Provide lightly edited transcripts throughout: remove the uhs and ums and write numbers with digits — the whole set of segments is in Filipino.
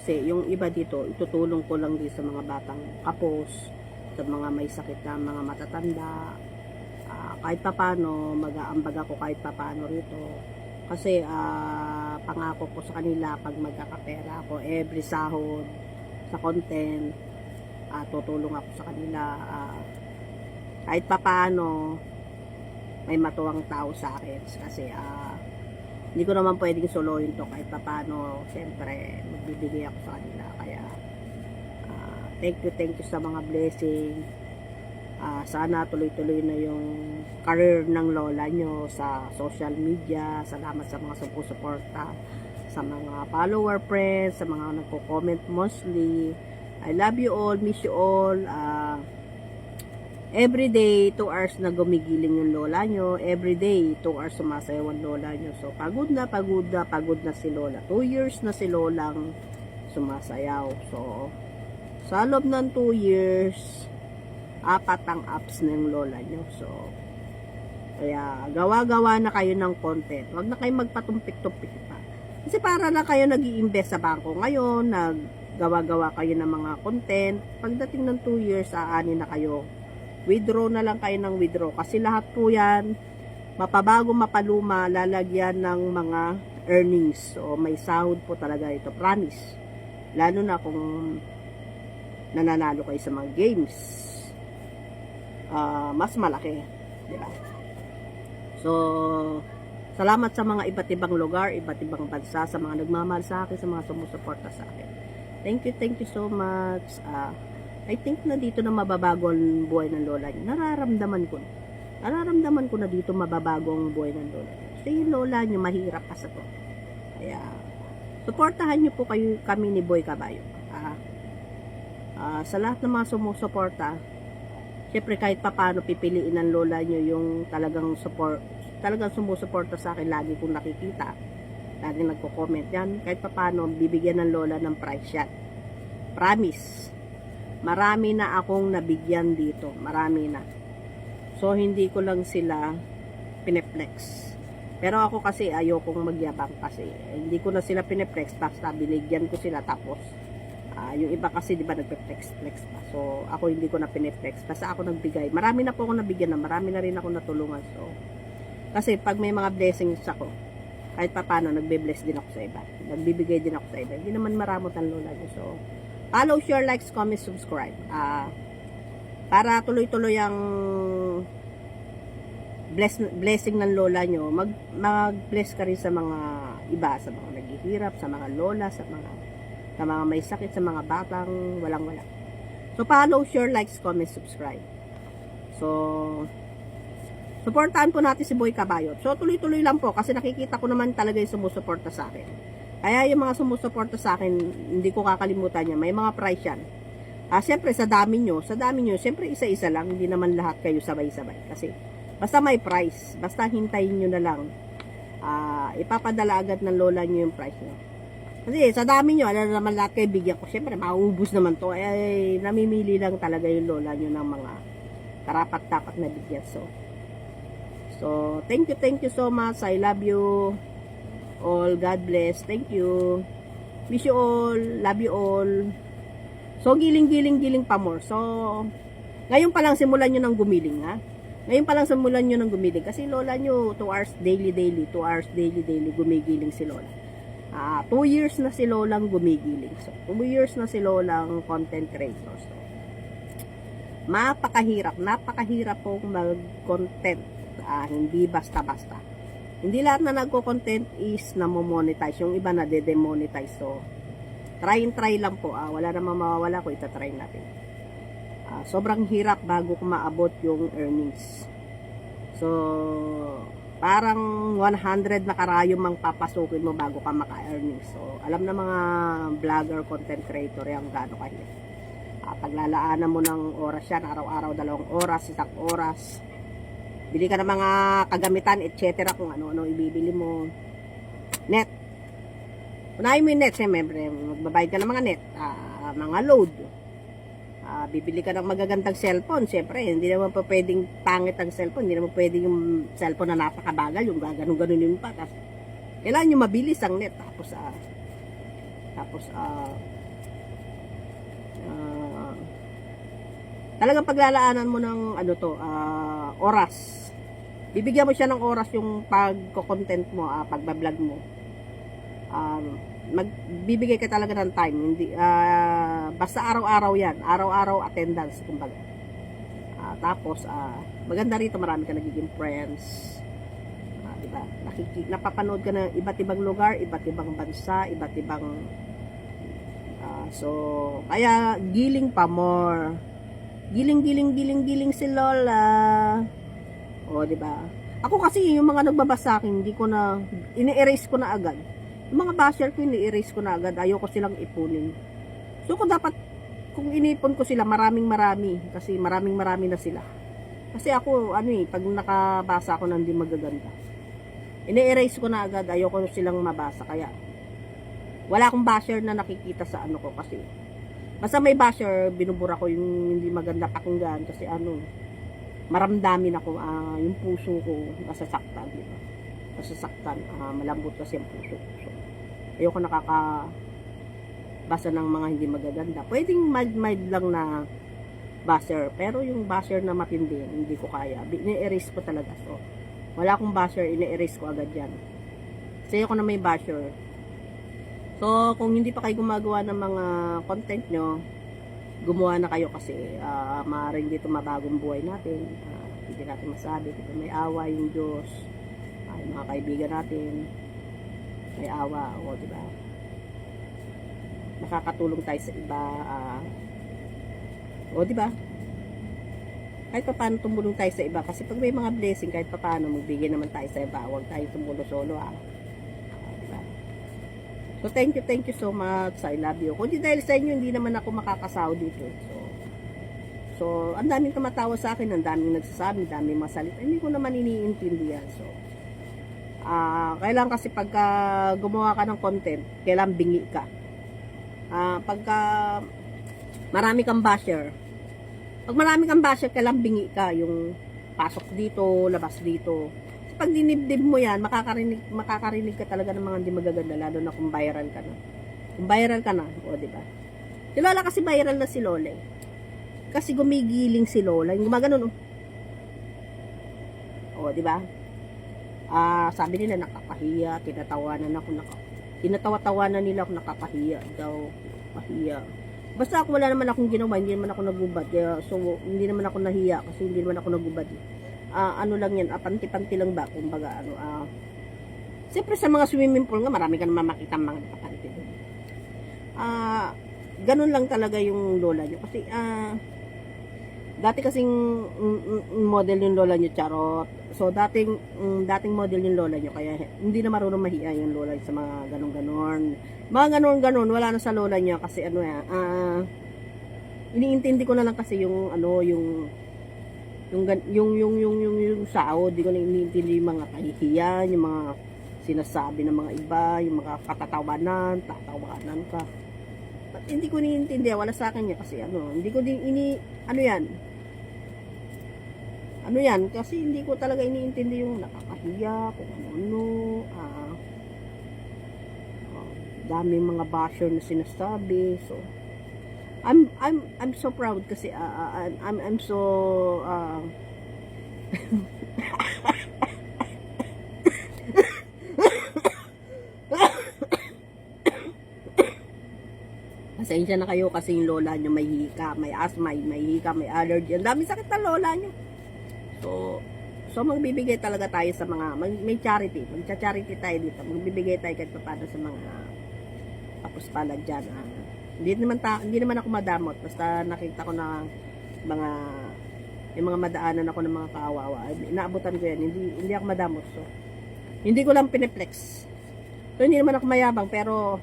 kasi yung iba dito, itutulong ko lang din sa mga batang kapos, sa mga may sakit na mga matatanda. Kahit papano, mag-aambag ako kahit papano rito. Kasi pangako ko sa kanila, pag magkakapera ako, every sahod sa content, tutulong ako sa kanila. Kahit papano, may matuwang tao sa akin. Kasi hindi ko naman pwedeng solohin to, kahit papano, siyempre, magbibigay ako sa kanila. Kaya, thank you sa mga blessing. Sana tuloy-tuloy na yung career ng lola nyo sa social media. Salamat sa mga sumusuporta, sa mga follower friends, sa mga nagko-comment mostly. I love you all, miss you all. Every day 2 hours na gumigiling yung lola nyo. Every day 2 hours sumasayaw ang lola nyo. So pagod na si lola. 2 years na si lolang sumasayaw. So sa loob ng 2 years, 4 ang apps na yung lola nyo. So kaya gawa-gawa na kayo ng content. Huwag na kayo magpatumpik-tumpik pa. Kasi para na kayo nag-i-invest sa bangko ngayon, naggawa-gawa kayo ng mga content. Pagdating ng 2 years, aani na kayo. Withdraw na lang kayo ng withdraw. Kasi lahat po yan, mapabago, mapaluma, lalagyan ng mga earnings. So, may sahod po talaga ito. Promise. Lalo na kung nananalo kayo sa mga games. Mas malaki. Diba? So, salamat sa mga iba't ibang lugar, iba't ibang bansa, sa mga nagmamahal sa akin, sa mga sumusuporta sa akin. Thank you so much. I think na dito na mababago ang buhay ng lola niyo. Nararamdaman ko na dito mababago ang buhay ng lola niyo. Kasi yung lola niyo mahirap pa sa to. Kaya, suportahan niyo po kami ni Boy Caballo. Sa lahat ng mga sumusuporta, syempre kahit papano pipiliin ng lola niyo yung talagang sumusuporta sa akin, lagi kong nakikita. Lagi nagko-comment yan. Kahit papano, bibigyan ng lola ng price yan. Promise. Marami na akong nabigyan dito. Marami na. So, hindi ko lang sila pineplex. Pero ako kasi ayokong magyabang kasi. Hindi ko na sila pineplex. Basta binigyan ko sila tapos. Yung iba kasi, di ba, nagpe-flex pa. So, ako hindi ko na pineplex. Basta ako nagbigay. Marami na po ako nabigyan na. Marami na rin ako natulungan. So, kasi pag may mga blessings ako, kahit pa paano, nagbe-bless din ako sa iba. Nagbibigay din ako sa iba. Hindi naman maramot ang lola niyo. So, follow, share, likes, comment, subscribe. Para tuloy-tuloy ang blessing ng lola nyo, mag-bless ka rin sa mga iba, sa mga naghihirap, sa mga lola, sa mga may sakit, sa mga batang walang-wala. So, follow, share, likes, comment, subscribe. So, supportahan po natin si Boy Caballo. So, tuloy-tuloy lang po kasi nakikita ko naman talaga yung sumusuporta sa akin. Kaya yung mga sumusuporta sa akin, hindi ko kakalimutan niya. May mga price yan. Siyempre, sa dami nyo, siyempre isa-isa lang. Hindi naman lahat kayo sabay-sabay. Kasi, basta may price. Basta hintayin nyo na lang. Ipapadala agad ng lola nyo yung price nyo. Kasi, sa dami nyo, ano naman lahat kayo bigyan ko. Siyempre, mauubos naman to. Namimili lang talaga yung lola nyo ng mga karapat-dapat na bigyan. So, thank you so much. I love you all. God bless. Thank you. Wish you all. Love you all. So, giling pa more. So, ngayon pa lang simulan nyo ng gumiling, ha? Ngayon pa lang simulan nyo ng gumiling. Kasi lola nyo, 2 hours daily. 2 hours daily, gumigiling si lola. 2 years na si lolang gumigiling. So, 2 years na si lolang content creator. So, napakahirap pong mag-content. Hindi basta-basta. Hindi lahat na nagko-content is namo-monetize. Yung iba na de-demonetize. So, try lang po. Wala namang mawawala ko. Itatry natin. Sobrang hirap bago ko maabot yung earnings. So, parang 100 na karayom ang papasukin mo bago ka maka-earnings. So, alam na mga vlogger, content creator yung gaano kahirap. Paglalaanan mo ng oras yan. Araw-araw, 2 oras, 1 oras. Bili ka ng mga kagamitan, etc. Kung ano-ano ibibili mo. Net. Unahin mo yung net, siyempre. Magbabayad ka ng mga net. Mga load. Bibili ka ng magagandang cellphone. Siyempre, hindi naman pa pwedeng pangit ang cellphone. Hindi naman pwedeng yung cellphone na napakabagal. Yung gaganon-ganon yung pa. Kailangan nyo mabilis ang net. Tapos, Tapos, talagang paglalaanan mo ng oras. Bibigyan mo siya ng oras yung pagko-content mo, pagbablog mo. Magbibigay ka talaga ng time, hindi basta araw-araw 'yan, araw-araw attendance kumbaga. Tapos maganda rito, marami ka nagiging friends. Di ba? Napapanood ka ng iba't ibang lugar, iba't ibang bansa, iba't ibang so kaya giling pa more. Giling si Lola. O, di ba? Ako kasi yung mga nagbabasa sa akin, hindi ko na ini-erase ko na agad. Yung mga basher ko, ini-erase ko na agad. Ayoko silang ipunin. So, kung inipon ko sila, maraming kasi maraming na sila. Kasi ako, pag nakabasa ako ng hindi magaganda, ini-erase ko na agad. Ayoko silang mabasa. Kaya, wala akong basher na nakikita sa ko kasi. Basta may basher, binubura ko yung hindi maganda pakinggan kasi maramdamin ako, yung puso ko nasasaktan, di ba? Nasasaktan, malambot kasi ang puso ko. So, ayoko nakakabasa ng mga hindi magaganda. Pwedeng mild lang na basher, pero yung basher na matindi, hindi ko kaya. Ine-erase ko talaga. So, wala akong basher, ine-erase ko agad yan. Kasi ayoko na may basher. So, kung hindi pa kayo gumagawa ng mga content nyo, gumawa na kayo kasi maaaring dito mabagong buhay natin. Hindi natin masabi. Dito may awa yung Diyos. Yung mga kaibigan natin, may awa. O, diba? Nakakatulong tayo sa iba. O, diba? Kahit pa paano tumulong tayo sa iba. Kasi pag may mga blessing, kahit pa paano magbigay naman tayo sa iba. Huwag tayo tumulong solo. So, thank you so much. I love you. Kung di dahil sa inyo, hindi naman ako makakasaw dito. So, ang daming tumatawa sa akin, ang daming nagsasabi, ang daming masalita. Hindi ko naman iniintindihan. So, kailangan kasi pagka gumawa ka ng content, kailangan bingi ka. Pagka marami kang basher, pag marami kang basher, kailangan bingi ka. Yung pasok dito, labas dito. Pag dinibdib mo yan, makakarinig ka talaga ng mga hindi magaganda, lalo na kung viral ka na. Kung viral ka na, o diba? Si Lola kasi viral na si Lola eh. Kasi gumigiling si Lola, yung gumaganon o diba? Sabi nila nakakahiya, tinatawa-tawanan nila ako, nakakahiya daw, pahiya. Basta ako wala naman akong ginawa, hindi naman ako nagubad, kaya, so hindi naman ako nahiya kasi hindi naman ako nagubad eh. Lang yan, panti-panti lang ba, kumbaga, siyempre sa mga swimming pool nga, marami ka naman makita mga nakapanti doon. Ganun lang talaga yung lola nyo, kasi, dati kasing model yung lola nyo, charot. So, dating model yung lola nyo, kaya hindi na marunong mahiya yung lola sa mga ganun-ganon. Mga ganun-ganon, wala na sa lola nyo, kasi iniintindi ko na lang kasi yung sao, di ko na iniintindi yung mga kahihiyan, yung mga sinasabi ng mga iba, yung mga tatawanan ka. But hindi ko iniintindi, wala sa akin yan kasi hindi ko din yan, kasi hindi ko talaga iniintindi yung nakakahiya, kung daming mga basher na sinasabi. So, I'm so proud kasi I'm so pasensya na kayo kasi yung lola nyo may hika, may asthma, may hika, may allergy. Ang dami sakit ng lola nyo. So magbibigay talaga tayo sa mga may charity. Magcha-charity tayo dito. Magbibigay tayo kahit paano sa mga tapos pala dyan. Hindi naman ako madamot, basta nakita ko na yung mga madaanan ako ng mga kaawawa, inaabutan ko yan, hindi ako madamot. So, hindi ko lang pineplex. So, hindi naman ako mayabang, pero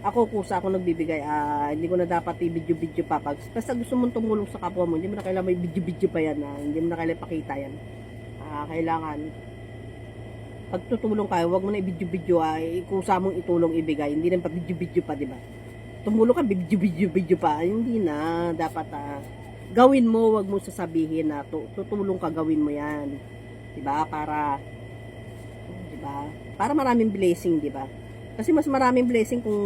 ako kusa ako nagbibigay. Hindi ko na dapat i-video pa. Basta gusto mong tumulong sa kapwa mo, hindi mo na kailangan may video pa yan. Hindi mo na kailangan pakita yan. Kailangan pag tutulong kayo, wag mo na i-video. Kusa mong itulong ibigay, hindi na pa video pa, di ba? Tumulong ka, video pa. Hindi na. Dapat, gawin mo, wag mo sasabihin na tutulong ka, gawin mo yan. Diba? Para maraming blessing, diba? Kasi mas maraming blessing kung